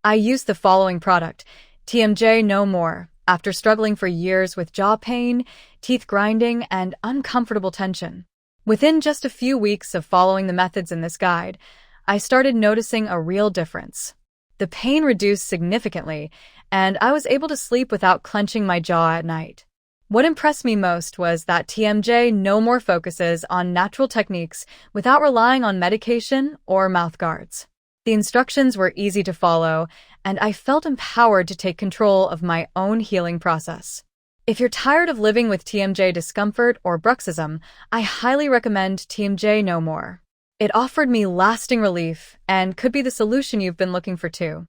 I used the following product, TMJ No More, after struggling for years with jaw pain, teeth grinding, and uncomfortable tension. Within just a few weeks of following the methods in this guide, I started noticing a real difference. The pain reduced significantly, and I was able to sleep without clenching my jaw at night. What impressed me most was that TMJ No More focuses on natural techniques without relying on medication or mouth guards. The instructions were easy to follow, and I felt empowered to take control of my own healing process. If you're tired of living with TMJ discomfort or bruxism, I highly recommend TMJ No More. It offered me lasting relief and could be the solution you've been looking for too.